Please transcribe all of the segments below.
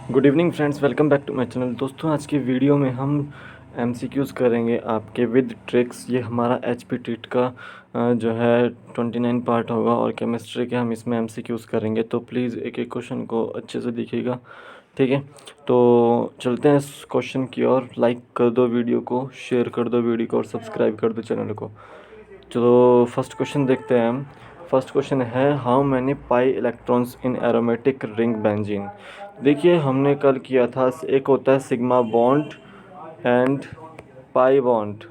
Good evening friends, welcome back to my channel. दोस्तों, आज की वीडियो में हम एमसीक्यूज़ करेंगे आपके विद ट्रिक्स। ये हमारा एचपी टीट का जो है 29 पार्ट होगा और केमिस्ट्री के हम इसमें एमसीक्यूज़ करेंगे। तो प्लीज़ एक एक क्वेश्चन को अच्छे से देखिएगा, ठीक है। तो चलते हैं इस क्वेश्चन की ओर। लाइक कर दो वीडियो को, शेयर कर दो वीडियो को और सब्सक्राइब कर दो चैनल को। चलो फर्स्ट क्वेश्चन देखते हैं हम। फर्स्ट क्वेश्चन है, how many pi electrons in aromatic ring benzene. देखिए, हमने कल किया था, एक होता है sigma bond and pi bond,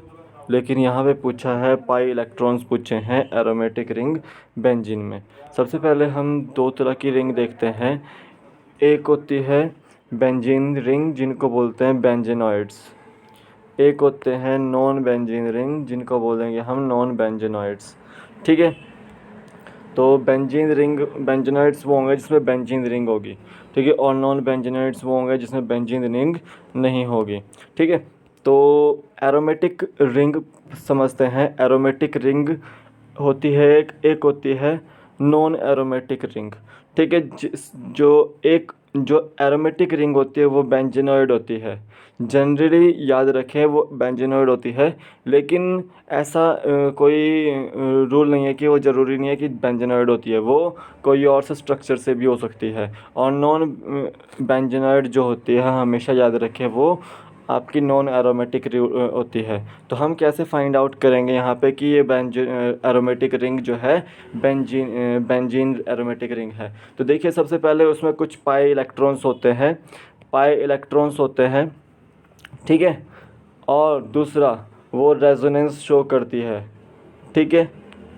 लेकिन यहाँ पे पूछा है पाई इलेक्ट्रॉन्स पूछे हैं एरोमेटिक रिंग बेंजीन में। सबसे पहले हम दो तरह की रिंग देखते हैं। एक होती है बेंजीन रिंग जिनको बोलते हैं बेंजीनॉइड्स, एक होते हैं नॉन बेंजीन रिंग जिनको बोलेंगे हम नॉन बेंजीनॉइड्स, ठीक है। तो बेंजीन रिंग बेंजीनॉइड्स वो होंगे जिसमें बेंजीन रिंग होगी, ठीक है, और नॉन बेंजीनॉइड्स वो होंगे जिसमें बेंजीन रिंग नहीं होगी, ठीक है। तो एरोमेटिक रिंग समझते हैं। एरोमेटिक रिंग होती है एक होती है नॉन एरोमेटिक रिंग, ठीक है। जो एरोमेटिक रिंग होती है वो बेंजीनॉइड होती है। जनरली याद रखें वो बेंजीनॉइड होती है, लेकिन ऐसा कोई रूल नहीं है कि वो ज़रूरी नहीं है कि बेंजीनॉइड होती है, वो कोई और से स्ट्रक्चर से भी हो सकती है। और नॉन बेंजीनॉइड जो होती है हमेशा याद रखें वो आपकी नॉन एरोमेटिक होती है। तो हम कैसे फाइंड आउट करेंगे यहाँ पे कि ये एरोमेटिक रिंग जो है बेंजीन एरोमेटिक रिंग है। तो देखिए, सबसे पहले उसमें कुछ पाई इलेक्ट्रॉन्स होते हैं, पाई इलेक्ट्रॉन्स होते हैं, ठीक है। और दूसरा, वो रेजोनेंस शो करती है, ठीक है,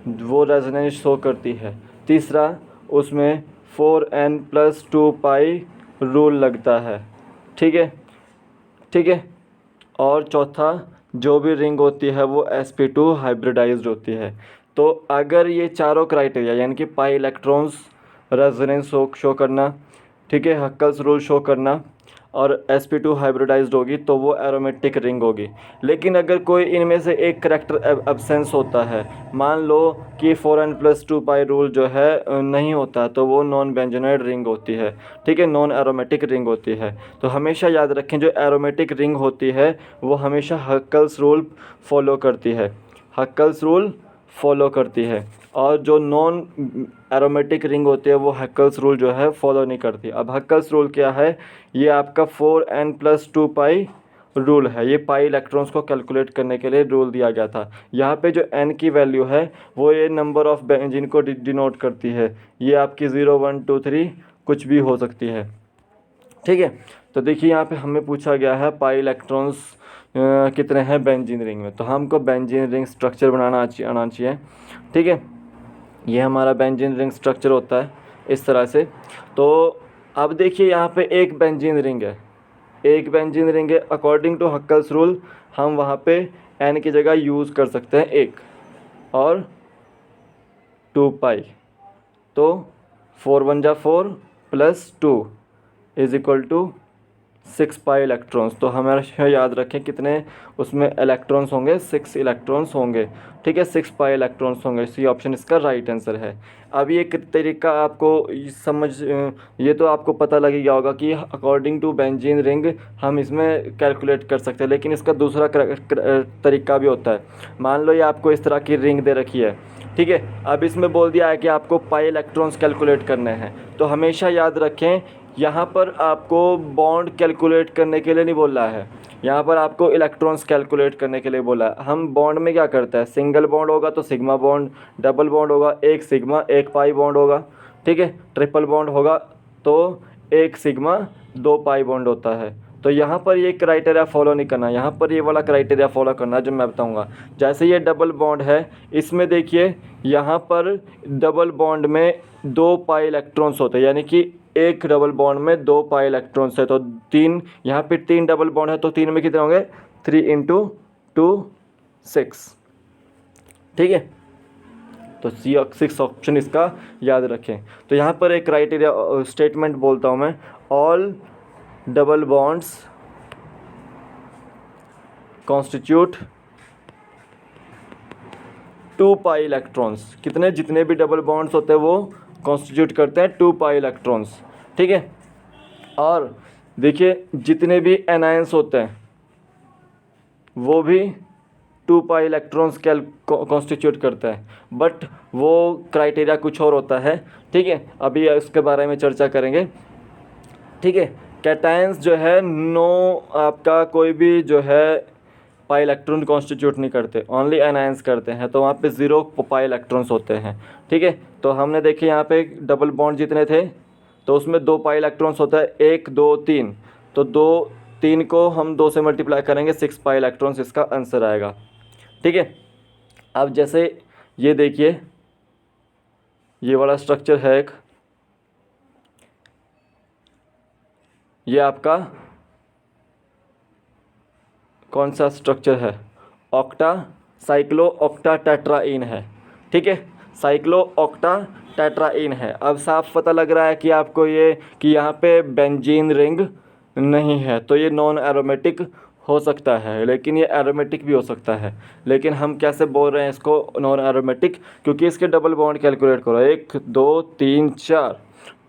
वो रेजोनेंस शो करती है। तीसरा, उसमें 4n+2 पाई रूल लगता है, ठीक है, ठीक है। और चौथा, जो भी रिंग होती है वो sp2 हाइब्रिडाइज्ड होती है। तो अगर ये चारों क्राइटेरिया यानी कि पाई इलेक्ट्रॉन्स, रेजोनेंस शो करना, ठीक है, हक्कल्स रूल शो करना और sp2 हाइब्रिडाइज्ड होगी तो वो एरोमेटिक रिंग होगी। लेकिन अगर कोई इनमें से एक करेक्टर एब्सेंस होता है, मान लो कि 4n+2 पाई रूल जो है नहीं होता, तो वो नॉन बेंजीनॉइड रिंग होती है, ठीक है, नॉन एरोमेटिक रिंग होती है। तो हमेशा याद रखें, जो एरोमेटिक रिंग होती है वो हमेशा हक्कल्स रूल फॉलो करती है, हक्कल्स रूल फॉलो करती है। और जो नॉन एरोमेटिक रिंग होती है वो हक्कल्स रूल जो है फॉलो नहीं करती। अब हक्कल्स रूल क्या है? ये आपका 4n+2 पाई रूल है। ये पाई इलेक्ट्रॉन्स को कैलकुलेट करने के लिए रूल दिया गया था। यहाँ पे जो n की वैल्यू है वो ये नंबर ऑफ बेंजीन को डिनोट करती है। ये आपकी 0 1 2 3 कुछ भी हो सकती है, ठीक है। तो देखिए, यहाँ पे हमें पूछा गया है पाई इलेक्ट्रॉन्स कितने हैं बेंजीन रिंग में। तो हमको बेंजीन रिंग स्ट्रक्चर आना चाहिए, ठीक है। ये हमारा बेंजीन रिंग स्ट्रक्चर होता है इस तरह से। तो अब देखिए, यहाँ पे एक बेंजीन रिंग है, एक बेंजीन रिंग है। अकॉर्डिंग टू हक्कल्स रूल हम वहाँ पे n की जगह यूज़ कर सकते हैं 1 और 2 पाई। तो 4 1 जा 4 + 2 = 6 पाई इलेक्ट्रॉन्स। तो हमेशा याद रखें कितने उसमें इलेक्ट्रॉन्स होंगे, 6 इलेक्ट्रॉन्स होंगे, ठीक है, 6 पाई इलेक्ट्रॉन्स होंगे। सी ऑप्शन इसका राइट आंसर है। अब ये तरीका आपको समझ, ये तो आपको पता लग गया होगा कि अकॉर्डिंग टू बेंजीन रिंग हम इसमें कैलकुलेट कर सकते हैं, लेकिन इसका दूसरा तरीका भी होता है। मान लो ये आपको इस तरह की रिंग दे रखी है, ठीक है। अब इसमें बोल दिया है कि आपको पाई इलेक्ट्रॉन्स कैलकुलेट करने हैं। तो हमेशा याद रखें, यहाँ पर आपको बॉन्ड कैलकुलेट करने के लिए नहीं बोल रहा है, यहाँ पर आपको इलेक्ट्रॉन्स कैलकुलेट करने के लिए बोला है। हम बॉन्ड में क्या करते हैं, सिंगल बॉन्ड होगा तो सिग्मा बॉन्ड, डबल बॉन्ड होगा एक सिग्मा एक पाई बॉन्ड होगा, ठीक है, ट्रिपल बॉन्ड होगा तो एक सिग्मा 2 पाई बॉन्ड होता है। तो यहाँ पर ये क्राइटेरिया फॉलो नहीं करना, यहाँ पर ये वाला क्राइटेरिया फॉलो करना जो मैं बताऊँगा। जैसे ये डबल बॉन्ड है, इसमें देखिए यहाँ पर डबल बॉन्ड में 2 पाई इलेक्ट्रॉन्स होते हैं, यानी कि एक डबल बॉन्ड में 2 पाई इलेक्ट्रॉन्स है। तो 3, यहाँ पे 3 डबल बॉन्ड है तो 3 में कितने होंगे, 3 × 2 6, ठीक है। तो C6 ऑप्शन इसका याद रखें। तो यहाँ पर एक क्राइटेरिया स्टेटमेंट बोलता हूँ मैं, all double bonds constitute 2 pi electrons. कितने, जितने भी डबल बॉन्ड्स होते हैं वो कॉन्स्टिट्यूट करते हैं 2 पाई इलेक्ट्रॉन्स, ठीक है। और देखिए जितने भी एनायंस होते हैं वो भी 2 पाई इलेक्ट्रॉन्स कॉन्स्टिट्यूट करता है, बट वो क्राइटेरिया कुछ और होता है। ठीक है, अभी इसके बारे में चर्चा करेंगे। ठीक है, कैटायंस जो है नो आपका कोई भी जो है पाई इलेक्ट्रॉन कॉन्स्टिट्यूट नहीं करते, ओनली एनायंस करते हैं, तो वहाँ पे 0 पाई इलेक्ट्रॉन्स होते हैं। ठीक है, तो हमने देखे यहाँ पे डबल बॉन्ड जितने थे तो उसमें 2 पाई इलेक्ट्रॉन्स होता है, 1 2 3, तो 2 3 को हम 2 से मल्टीप्लाई करेंगे, 6 पाई इलेक्ट्रॉन्स इसका आंसर आएगा। ठीक है, अब जैसे ये देखिए ये वाला स्ट्रक्चर है एक, ये आपका कौन सा स्ट्रक्चर है, ऑक्टा साइक्लो ऑक्टा टेट्राइन है। ठीक है, साइक्लो ऑक्टा टेट्राइन है। अब साफ पता लग रहा है कि आपको ये कि यहाँ पे बेंजीन रिंग नहीं है, तो ये नॉन एरोमेटिक हो सकता है, लेकिन ये एरोमेटिक भी हो सकता है। लेकिन हम कैसे बोल रहे हैं इसको नॉन एरोमेटिक, क्योंकि इसके डबल बॉन्ड कैलकुलेट करो, 1 2 3 4।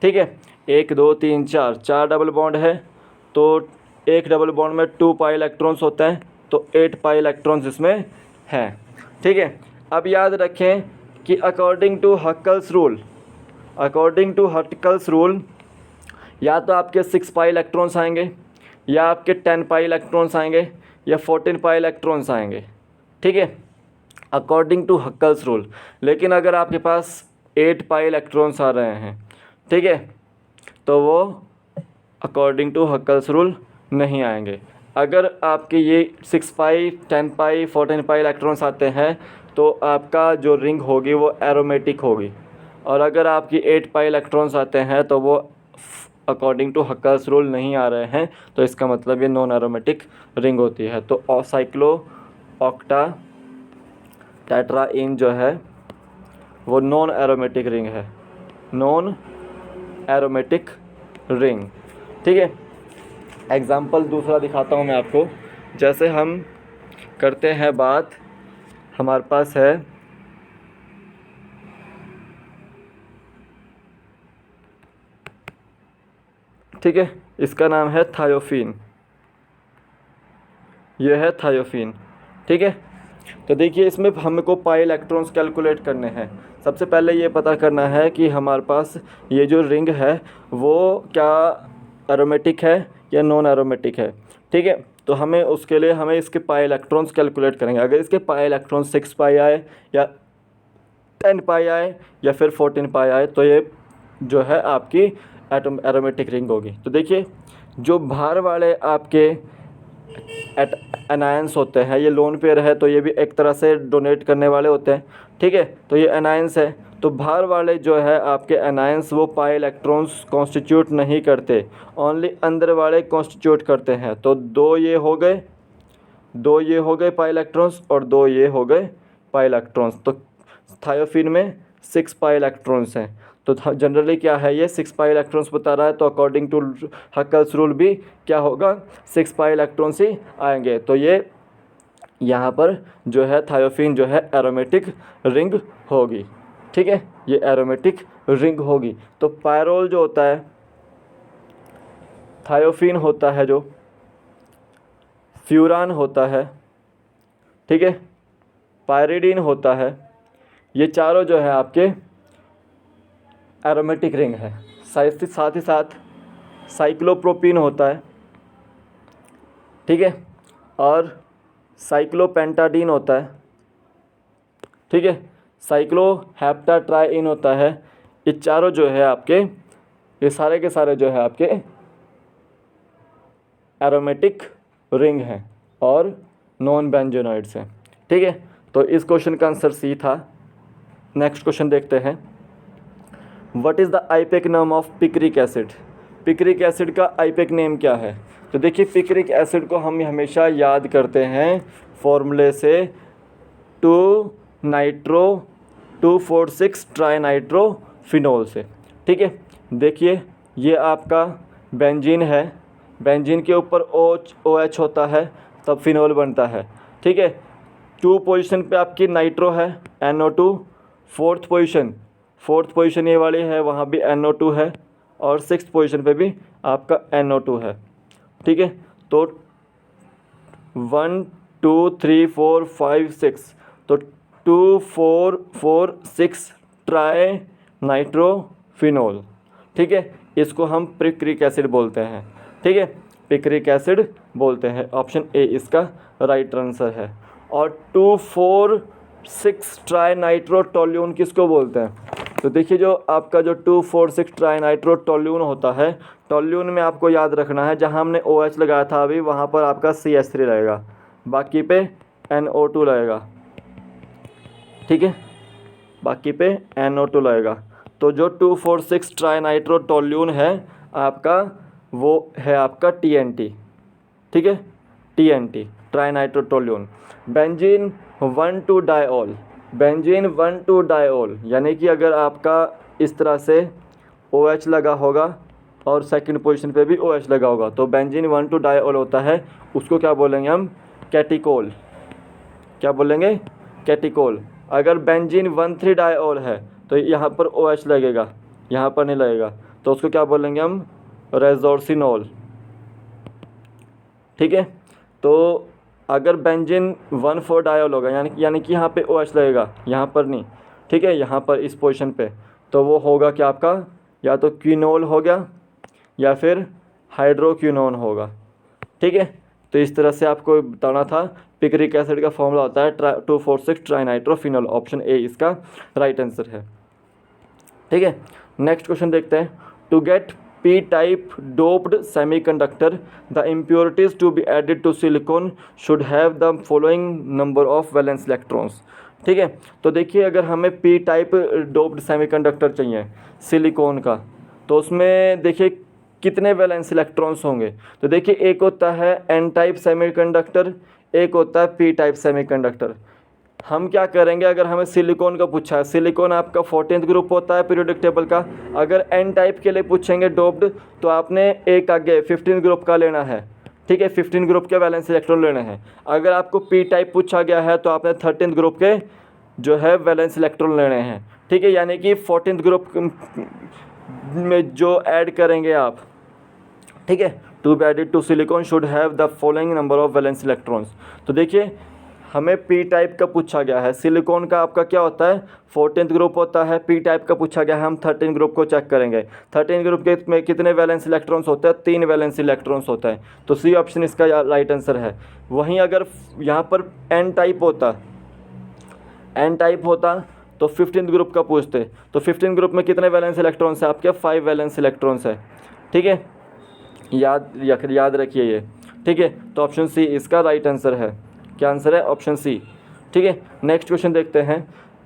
ठीक है, 1 2 3 4, 4 डबल बॉन्ड है, तो एक डबल बॉन्ड में 2 पाई इलेक्ट्रॉन्स होता है, तो 8 पाई इलेक्ट्रॉन्स इसमें हैं। ठीक है, अब याद रखें कि अकॉर्डिंग टू हक्कल्स रूल या तो आपके 6 पाई इलेक्ट्रॉन्स आएंगे, या आपके 10 पाई इलेक्ट्रॉन्स आएंगे, या 14 पाई इलेक्ट्रॉन्स आएंगे। ठीक है, अकॉर्डिंग टू हक्कल्स रूल। लेकिन अगर आपके पास 8 पाई इलेक्ट्रॉन्स आ रहे हैं, ठीक है, तो वो अकॉर्डिंग टू हक्कल्स रूल नहीं आएंगे। अगर आपके ये 6 पाई 10 पाई 14 पाई इलेक्ट्रॉन्स आते हैं तो आपका जो रिंग होगी वो एरोमेटिक होगी, और अगर आपकी 8 पाई इलेक्ट्रॉन्स आते हैं तो वो अकॉर्डिंग टू हक्कल्स रूल नहीं आ रहे हैं, तो इसका मतलब ये नॉन एरोमेटिक रिंग होती है। तो साइक्लो ऑक्टा टेट्राइन जो है वो नॉन एरोमेटिक रिंग है, नॉन एरोमेटिक रिंग। ठीक है, एग्ज़ाम्पल दूसरा दिखाता हूँ मैं आपको। जैसे हम करते हैं बात, हमारे पास है ठीक है, इसका नाम है थायोफीन, यह है थायोफीन। ठीक है, तो देखिए इसमें हमको पाई इलेक्ट्रॉन्स कैलकुलेट करने हैं। सबसे पहले ये पता करना है कि हमारे पास ये जो रिंग है वो क्या एरोमेटिक है या नॉन एरोमेटिक है। ठीक है, तो हमें उसके लिए हमें इसके पाई इलेक्ट्रॉन्स कैलकुलेट करेंगे। अगर इसके पाई इलेक्ट्रॉन्स 6 पाई आए या 10 पाई आए या फिर 14 पाई आए तो ये जो है आपकी एरोमेटिक रिंग होगी। तो देखिए जो बाहर वाले आपके एनायंस होते हैं, ये लोन पेयर है तो ये भी एक तरह से डोनेट करने वाले होते हैं। ठीक है, तो ये एनायंस है, तो बाहर वाले जो है आपके एनायंस वो पाई इलेक्ट्रॉन्स कॉन्स्टिट्यूट नहीं करते, ओनली अंदर वाले कॉन्स्टिट्यूट करते हैं। तो 2 ये हो गए पाई इलेक्ट्रॉन्स और 2 ये हो गए पाई इलेक्ट्रॉन्स। तो थायोफीन में 6 पाई इलेक्ट्रॉन्स हैं। तो जनरली क्या है, ये 6 पाई इलेक्ट्रॉन्स बता रहा है, तो अकॉर्डिंग टू हक्कल्स रूल भी क्या होगा, 6 पाई इलेक्ट्रॉन्स ही आएंगे। तो ये यहाँ पर जो है थायोफीन जो है एरोमेटिक रिंग होगी। ठीक है, ये एरोमेटिक रिंग होगी। तो पायरोल जो होता है, थायोफीन होता है, जो फ्यूरान होता है, ठीक है, पायरिडीन होता है, ये चारों जो है आपके एरोमेटिक रिंग है। साथ ही साथ साइक्लोप्रोपीन होता है, ठीक है, और साइक्लोपेंटाडीन होता है, ठीक है, साइक्लोहेप्टाट्राइन होता है। ये चारों जो है आपके, ये सारे के सारे जो है आपके एरोमेटिक रिंग हैं और नॉन बेंजोनॉइड्स हैं। ठीक है, तो इस क्वेश्चन का आंसर सी था। नेक्स्ट क्वेश्चन देखते हैं, what is the IUPAC name of picric acid. Picric acid का आईपेक नेम क्या है। तो देखिए पिक्रिक एसिड को हम हमेशा याद करते हैं फॉर्मूले से 2-नाइट्रो-2,4,6 ट्राइनाइट्रोफिनोल से। ठीक है, देखिए ये आपका बेंजीन है, बेंजीन के ऊपर OH होता है तब फिनोल बनता है। ठीक है, 2 पोजीशन पे आपकी नाइट्रो है NO2, फोर्थ पोजीशन ये वाली है, वहाँ भी NO2 है, और 6th पोजीशन पे भी आपका NO2 है। ठीक है। तो 1 2 3 4 5 6, तो 2 4 4 6 ट्राई नाइट्रोफिनोल, ठीक है। इसको हम पिक्रिक एसिड बोलते हैं, ठीक है, पिक्रिक एसिड बोलते हैं। ऑप्शन ए इसका राइट आंसर है। और 2 4 6 ट्राई नाइट्रोटोल्यून किसको बोलते हैं? तो देखिए जो आपका जो 2 4 6 ट्राई नाइट्रोटोल्यून होता है, टोल्यून में आपको याद रखना है जहाँ हमने OH लगाया था अभी वहाँ पर आपका CH3 लगेगा, बाकी पे NO2 लगेगा, ठीक है, बाकी पे NO2 लगेगा। तो जो 2 4 6 ट्राई नाइट्रोटोल्यून है आपका, वो है आपका TNT, ठीक है, TNT trinitrotoluene. Benzene 1 2 diol, benzene 1 2 diol, यानी कि अगर आपका इस तरह से OH लगा होगा और सेकंड पोजीशन पे भी OH लगा होगा तो बेंजीन 1 2 डाइऑल होता है, उसको क्या बोलेंगे हम? कैटिकोल। क्या बोलेंगे? कैटिकोल। अगर बेंजीन 1 3 डाइऑल है तो यहाँ पर OH लगेगा, यहाँ पर नहीं लगेगा, तो उसको क्या बोलेंगे हम? रेजोर्सिनोल, ठीक है। तो अगर बेंजीन 1 4 डाइऑल होगा यानी कि यहाँ पे OH लगेगा, यहाँ पर नहीं, ठीक है, यहाँ पर इस पोजीशन पे, तो वो होगा क्या आपका? या तो क्विनोल हो गया या फिर हाइड्रोक्विनोन होगा, ठीक है। तो इस तरह से आपको बताना था। पिक्रिक एसिड का फॉर्मूला होता है 2 4 6 ट्राइनाइट्रोफिनोल। ऑप्शन ए इसका राइट आंसर है, ठीक है। नेक्स्ट क्वेश्चन देखते हैं। To get P type doped semiconductor the impurities to be added to silicon should have the following number of valence electrons, ठीक है। तो देखिए अगर हमें पी टाइप डोप्ड सेमीकंडक्टर चाहिए सिलिकॉन का, तो उसमें देखिए कितने वैलेंस इलेक्ट्रॉन्स होंगे। तो देखिए एक होता है एन टाइप सेमीकंडक्टर, एक होता है पी टाइप सेमीकंडक्टर। हम क्या करेंगे, अगर हमें सिलिकॉन का पूछा है, सिलिकॉन आपका 14th ग्रुप होता है पीरियोडिक टेबल का। अगर एन टाइप के लिए पूछेंगे डोप्ड, तो आपने एक आगे 15th ग्रुप का लेना है, ठीक है, 15 ग्रुप के वैलेंस इलेक्ट्रॉन लेने हैं। अगर आपको पी टाइप पूछा गया है तो आपने 13th ग्रुप के जो है वैलेंस इलेक्ट्रॉन लेने हैं, ठीक है। यानी कि 14th ग्रुप में जो ऐड करेंगे आप, ठीक है, to be added to silicon should have the following number of valence electrons. तो देखिए हमें पी टाइप का पूछा गया है, सिलिकॉन का आपका क्या होता है? 14th ग्रुप होता है। पी टाइप का पूछा गया है, हम 13 ग्रुप को चेक करेंगे। 13 ग्रुप के में कितने वैलेंस इलेक्ट्रॉन्स होते हैं? 3 वैलेंस इलेक्ट्रॉन्स होता है। तो सी ऑप्शन इसका राइट आंसर है। वहीं अगर यहाँ पर एन टाइप होता, एन टाइप होता तो 15th ग्रुप का पूछते, तो 15th ग्रुप में कितने वैलेंस इलेक्ट्रॉन्स है आपके? 5 वैलेंस इलेक्ट्रॉन्स है, ठीक है, याद रखिए ये, ठीक है। तो ऑप्शन सी इसका राइट आंसर है। क्या आंसर है? ऑप्शन सी, ठीक है। नेक्स्ट क्वेश्चन देखते हैं।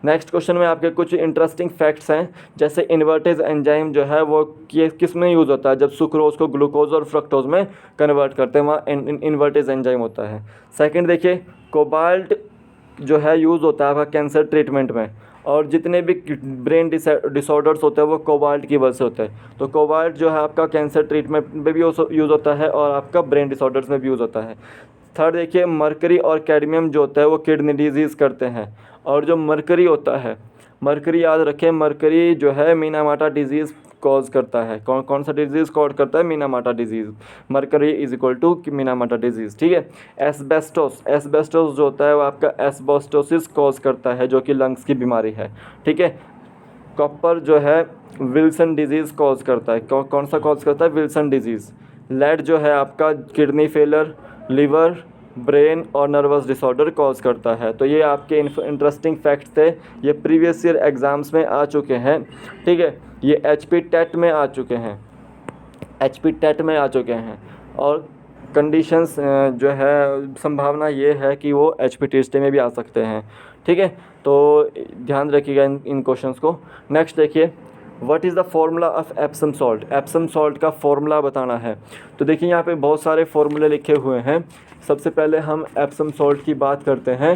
नेक्स्ट क्वेश्चन में आपके कुछ इंटरेस्टिंग फैक्ट्स हैं, जैसे इन्वर्टेज एंजाइम जो है वो किस में यूज़ होता है? जब सुक्रोज को ग्लूकोज और फ्रक्टोज में कन्वर्ट करते हैं, वहाँ इन्वर्टेज एंजाइम होता है। सेकंड देखिए, कोबाल्ट जो है यूज़ होता है आपका कैंसर ट्रीटमेंट में, और जितने भी ब्रेन डिसऑर्डर्स होते हैं वो कोबाल्ट की वजह से होते हैं। तो कोबाल्ट जो है आपका कैंसर ट्रीटमेंट में भी यूज़ होता है और आपका ब्रेन डिसऑर्डर्स में भी यूज़ होता है। थर्ड देखिए, मरकरी और कैडमियम जो होता है वो किडनी डिजीज़ करते हैं, और जो मरकरी होता है, मरकरी याद रखें, मरकरी जो है मीनामाटा डिजीज़ कॉज करता है। कौन सा डिजीज़ कॉज करता है? Minamata disease. Mercury is equal to Minamata disease, ठीक है। एस्बेस्टोस जो होता है वो आपका एस्बेस्टोसिस कॉज करता है, जो कि लंग्स की बीमारी है, ठीक है। कॉपर जो है विल्सन डिजीज़ कॉज करता है। कौन सा कॉज करता है? Wilson disease. लेड जो है आपका किडनी फेलर, लिवर, ब्रेन और नर्वस डिसऑर्डर कॉज करता है। तो ये आपके इंटरेस्टिंग फैक्ट्स थे, ये प्रीवियस ईयर एग्ज़ाम्स में आ चुके हैं, ठीक है। ये HP टेट में आ चुके हैं, HP टेट में आ चुके हैं, और कंडीशंस जो है संभावना ये है कि वो HP टेस्ट में भी आ सकते हैं, ठीक है। तो ध्यान रखिएगा इन क्वेश्चंस को। नेक्स्ट देखिए, what is the formula of Epsom salt? Epsom salt का फॉर्मूला बताना है। तो देखिए यहाँ पे बहुत सारे फॉर्मूले लिखे हुए हैं। सबसे पहले हम एप्सम सॉल्ट की बात करते हैं।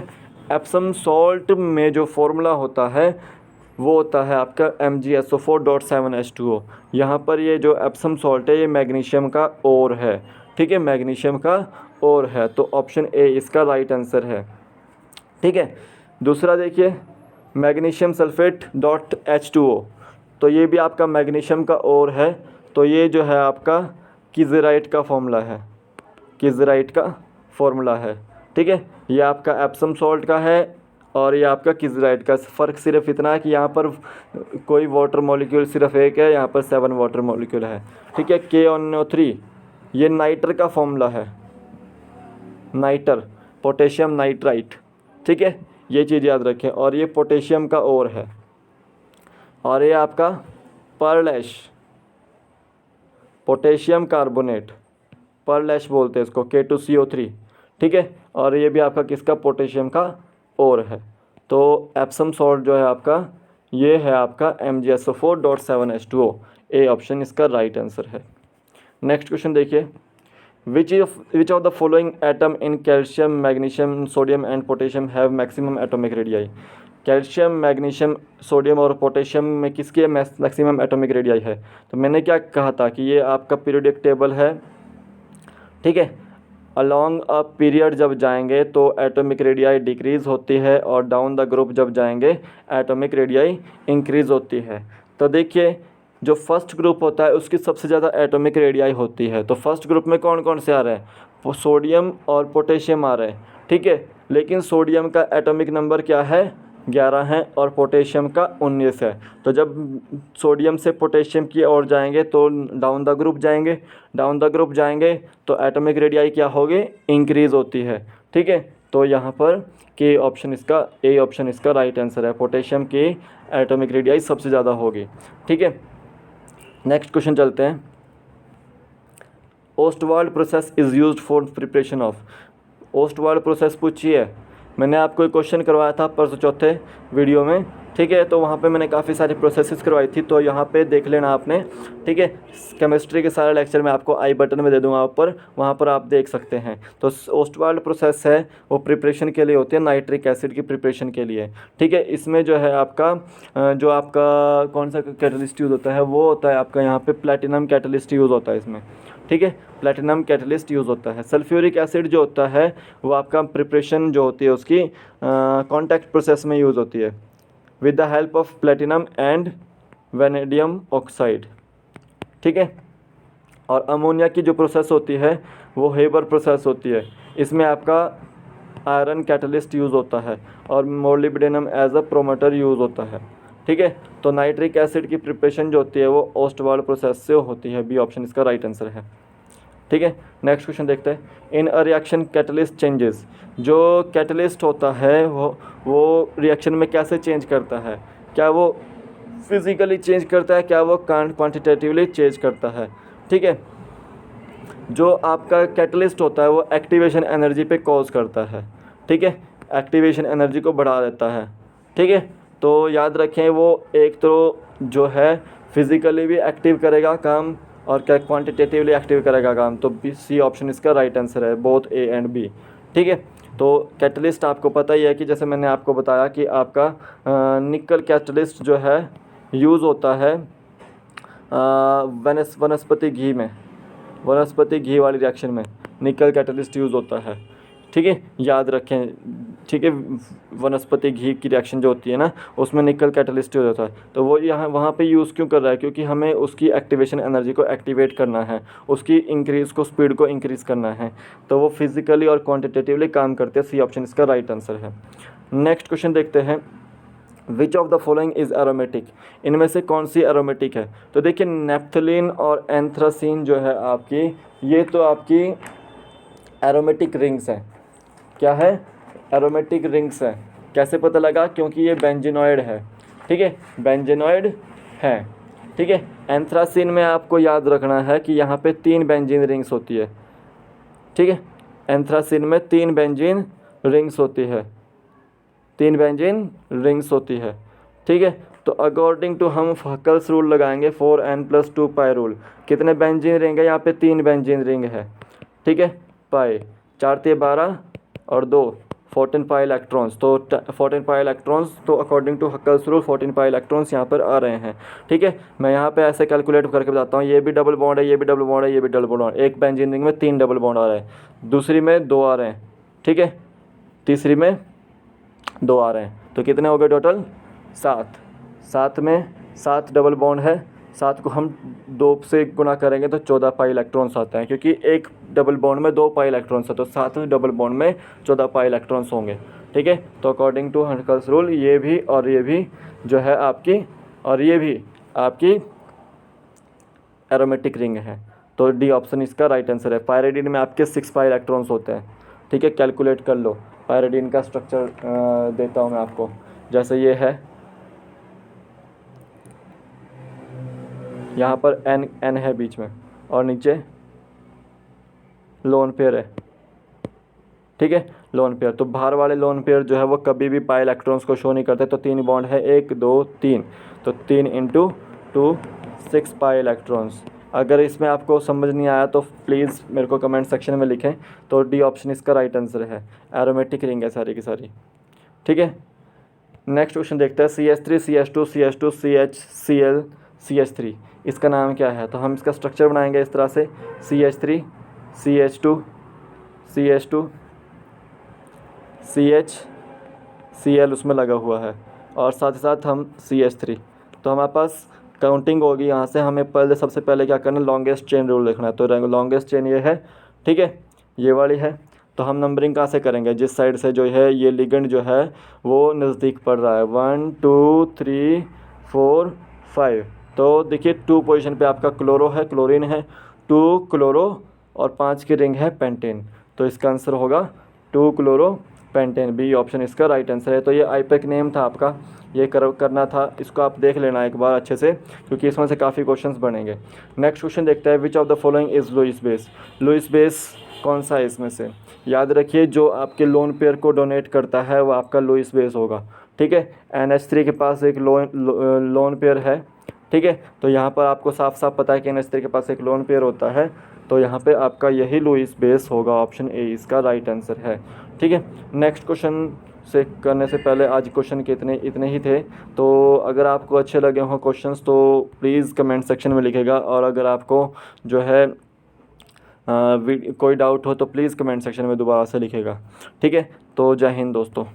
एप्सम सॉल्ट में जो फॉर्मूला होता है वो होता है आपका MgSO4.7H2O। यहाँ पर ये जो एप्सम सॉल्ट है ये मैग्नीशियम का ओर है, ठीक है, मैग्नीशियम का ओर है। तो ऑप्शन ए इसका राइट आंसर है, ठीक है। दूसरा देखिए, मैग्नीशियम सल्फेट .H2O, तो ये भी आपका मैग्नीशियम का ओर है। तो ये जो है आपका किज़राइट का फॉर्मूला है, किज़राइट का फॉर्मूला है। ठीक है, ये आपका एप्सम सॉल्ट का है और ये आपका किज़राइट का। फ़र्क सिर्फ इतना है कि यहाँ पर कोई वाटर मॉलिक्यूल सिर्फ एक है, यहाँ पर 7 वाटर मॉलिक्यूल है। ठीक है, KnO3 ये नाइटर का फॉर्मूला है, नाइटर, पोटेशियम नाइट्राइट। ठीक है, ये चीज़ याद रखें। और ये पोटेशियम का ओर है और ये आपका पर्ल ऐश, पोटेशियम कार्बोनेट, पर्ल ऐश बोलते हैं इसको, K2CO3। ठीक है, और ये भी आपका किसका, पोटेशियम का ओर है। तो एप्सम सॉल्ट जो है आपका, ये है आपका MgSO4.7H2O। ए ऑप्शन इसका राइट आंसर है। नेक्स्ट क्वेश्चन देखिए, विच of the following atom in calcium, magnesium, sodium and potassium have maximum atomic radii. Calcium, magnesium, sodium और पोटेशियम में किसकी मैक्सिमम एटॉमिक रेडियाई है। तो मैंने क्या कहा था कि ये आपका पीरियोडिक टेबल है। ठीक है, अलॉन्ग अ पीरियड जब जाएंगे तो एटॉमिक रेडियाई डिक्रीज़ होती है और डाउन द ग्रुप जब जाएंगे एटॉमिक रेडियाई इंक्रीज़ होती है। तो देखिए, जो फर्स्ट ग्रुप होता है उसकी सबसे ज़्यादा एटॉमिक रेडियाई होती है। तो फर्स्ट ग्रुप में कौन कौन से आ रहे हैं, सोडियम और पोटेशियम आ रहे हैं। ठीक है, लेकिन सोडियम का एटॉमिक नंबर क्या है, 11 है और पोटेशियम का 19 है। तो जब सोडियम से पोटेशियम की ओर जाएंगे तो डाउन द ग्रुप जाएंगे, डाउन द ग्रुप जाएंगे तो एटॉमिक रेडियाई क्या होगी, इंक्रीज़ होती है। ठीक है, तो यहाँ पर के ऑप्शन इसका, ए ऑप्शन इसका राइट आंसर है। पोटेशियम की एटॉमिक रेडियाई सबसे ज़्यादा होगी। ठीक है, नेक्स्ट क्वेश्चन चलते हैं। Ostwald process is used for preparation of. Ostwald process पूछी है, मैंने आपको एक क्वेश्चन करवाया था परसों चौथे वीडियो में। ठीक है, तो वहाँ पे मैंने काफ़ी सारी प्रोसेसेस करवाई थी, तो यहाँ पे देख लेना आपने। ठीक है, केमिस्ट्री के सारे लेक्चर मैं आपको आई बटन में दे दूँगा ऊपर, वहाँ पर आप देख सकते हैं। तो ओस्टवाल्ड प्रोसेस है वो प्रिपरेशन के लिए होती है, नाइट्रिक एसिड की प्रिपरेशन के लिए। ठीक है, इसमें जो है आपका जो आपका कौन सा कैटलिस्ट यूज़ होता है, वो होता है आपका यहाँ पर प्लैटिनम कैटलिस्ट यूज़ होता है इसमें। ठीक है, प्लैटिनम कैटलिस्ट यूज़ होता है। सल्फ्यूरिक एसिड जो होता है वो आपका प्रिपरेशन जो होती है उसकी कॉन्टैक्ट प्रोसेस में यूज़ होती है with the help of platinum and vanadium oxide. ठीक है, और अमोनिया की जो प्रोसेस होती है वो हेबर प्रोसेस होती है। इसमें आपका आयरन कैटलिस्ट यूज़ होता है और molybdenum as a promoter use होता है। ठीक है, तो नाइट्रिक एसिड की प्रिपरेशन जो होती है वो ओस्टवाल्ड प्रोसेस से होती है। बी ऑप्शन इसका राइट आंसर है। ठीक है, नेक्स्ट क्वेश्चन देखते हैं। इन अ रिएक्शन कैटलिस्ट चेंजेस, जो कैटलिस्ट होता है वो रिएक्शन में कैसे चेंज करता है, क्या वो फिज़िकली चेंज करता है, क्या वो क्वांटिटेटिवली चेंज करता है। ठीक है, जो आपका कैटलिस्ट होता है वो एक्टिवेशन एनर्जी पे कॉज करता है। ठीक है, एक्टिवेशन एनर्जी को बढ़ा देता है। ठीक है, तो याद रखें वो एक तो जो है फिज़िकली भी एक्टिव करेगा काम और क्या क्वांटिटेटिवली एक्टिव करेगा काम। तो सी ऑप्शन इसका राइट आंसर है, बोथ ए एंड बी। ठीक है, तो कैटलिस्ट आपको पता ही है कि जैसे मैंने आपको बताया कि आपका निकल कैटलिस्ट जो है यूज़ होता है वनस्पति घी में, वनस्पति घी वाली रिएक्शन में निकल कैटलिस्ट यूज़ होता है। ठीक है, याद रखें। ठीक है, वनस्पति घी की रिएक्शन जो होती है ना उसमें निकल कैटलिस्ट यूज़ होता है। तो वो यहाँ वहाँ पे यूज़ क्यों कर रहा है, क्योंकि हमें उसकी एक्टिवेशन एनर्जी को एक्टिवेट करना है, उसकी इंक्रीज़ को स्पीड को इंक्रीज़ करना है। तो वो फिज़िकली और क्वांटिटेटिवली काम करते हैं। सी ऑप्शन इसका राइट आंसर है। नेक्स्ट क्वेश्चन देखते हैं। Which of the following is aromatic, इनमें से कौन सी एरोमेटिक है। तो देखिए, नेप्थलीन और एंथ्रासीन जो है आपकी, ये तो आपकी एरोमेटिक रिंग्स हैं। क्या है, एरोमेटिक रिंग्स है। कैसे पता लगा, क्योंकि ये बेंजीनॉइड है। ठीक है, बेंजीनॉइड है। ठीक है, एंथ्रासीन में आपको याद रखना है कि यहाँ पे 3 बेंजीन रिंग्स होती है। ठीक है, एंथ्रासीन में 3 बेंजीन रिंग्स होती है, 3 बेंजीन रिंग्स होती है। ठीक है, तो अकॉर्डिंग टू हम हकल्स रूल लगाएंगे 4n+2 पाई रूल। कितने बेंजीन रिंग है, यहाँ पे 3 बेंजीन रिंग है। ठीक है, पाई 4 × 12 और 2 14 पाई इलेक्ट्रॉन्स, तो 14 पाई इलेक्ट्रॉन्स, तो according to Huckel's rule 14 pi electrons यहाँ पर आ रहे हैं। ठीक है, मैं यहाँ पे ऐसे कैलकुलेट करके बताता हूँ। ये भी डबल बॉन्ड है, ये भी डबल बॉन्ड है, ये भी डबल बॉन्ड है। एक बेंजीन रिंग में 3 डबल बॉन्ड आ रहे हैं, दूसरी में 2 आ रहे हैं। ठीक है, तीसरी में 2 आ रहे हैं, तो कितने हो गए टोटल 7। 7 में 7 डबल बॉन्ड है, 7 को हम 2 से गुना करेंगे तो 14 पाई इलेक्ट्रॉन्स आते हैं, क्योंकि एक डबल बॉन्ड में 2 पाई इलेक्ट्रॉन्स है, तो 7वें डबल बॉन्ड में 14 पाई इलेक्ट्रॉन्स होंगे। ठीक है, तो अकॉर्डिंग टू हर्ट्ज़ रूल ये भी और ये भी जो है आपकी, और ये भी आपकी एरोमेटिक रिंग है, तो डी ऑप्शन इसका राइट आंसर है। पायरिडीन में आपके 6 पाई इलेक्ट्रॉन्स होते हैं। ठीक है, कैलकुलेट कर लो। पायरिडीन का स्ट्रक्चर देता हूँ मैं आपको, जैसे ये है, यहाँ पर एन है बीच में और नीचे लोन पेयर है। ठीक है, लोन पेयर, तो बाहर वाले लोन पेयर जो है वो कभी भी पाई इलेक्ट्रॉन्स को शो नहीं करते। तो 3 बॉन्ड है, 1 2 3, तो 3 × 2 6 पाई इलेक्ट्रॉन्स। अगर इसमें आपको समझ नहीं आया तो प्लीज़ मेरे को कमेंट सेक्शन में लिखें। तो डी ऑप्शन इसका राइट आंसर है, एरोमेटिक रिंग है सारी की सारी। ठीक है, नेक्स्ट क्वेश्चन देखते हैं। CH3 CH2 CH2 CH Cl CH3, इसका नाम क्या है? तो हम इसका स्ट्रक्चर बनाएंगे इस तरह से, CH3 CH2 CH2 CH Cl उसमें लगा हुआ है, और साथ ही साथ हम CH3। तो हमारे पास काउंटिंग होगी, यहाँ से हमें पहले सबसे पहले क्या करना है, लॉन्गेस्ट चेन रूल देखना है। तो लॉन्गेस्ट चेन ये है, ठीक है, ये वाली है। तो हम नंबरिंग कहाँ से करेंगे, जिस साइड से जो है ये लिगेंड जो है वो नज़दीक पड़ रहा है, 1 2 3 4 5। तो देखिए 2 पोजीशन पे आपका क्लोरो है, क्लोरीन है, 2 क्लोरो और 5 की रिंग है पेंटेन। तो इसका आंसर होगा 2 क्लोरो पेंटेन, बी ऑप्शन इसका राइट आंसर है। तो ये आईपेक नेम था आपका, ये करना था, इसको आप देख लेना एक बार अच्छे से, क्योंकि इसमें से काफ़ी क्वेश्चंस बनेंगे। नेक्स्ट क्वेश्चन देखते हैं, which of the following is Lewis base. Lewis base कौन सा है इसमें से? याद रखिए, जो आपके लोन पेयर को डोनेट करता है वो आपका लुईस बेस होगा। ठीक है, NH3 के पास एक लोन पेयर है। ठीक है, तो यहाँ पर आपको साफ साफ पता है कि NH3 के पास एक लोन पेयर होता है, तो यहाँ पे आपका यही लुईस बेस होगा, ऑप्शन ए इसका राइट आंसर है। ठीक है, नेक्स्ट क्वेश्चन से करने से पहले आज क्वेश्चन के इतने ही थे। तो अगर आपको अच्छे लगे हों क्वेश्चंस तो प्लीज़ कमेंट सेक्शन में लिखेगा, और अगर आपको जो है कोई डाउट हो तो प्लीज़ कमेंट सेक्शन में दोबारा से लिखेगा। ठीक है, तो जय हिंद दोस्तों।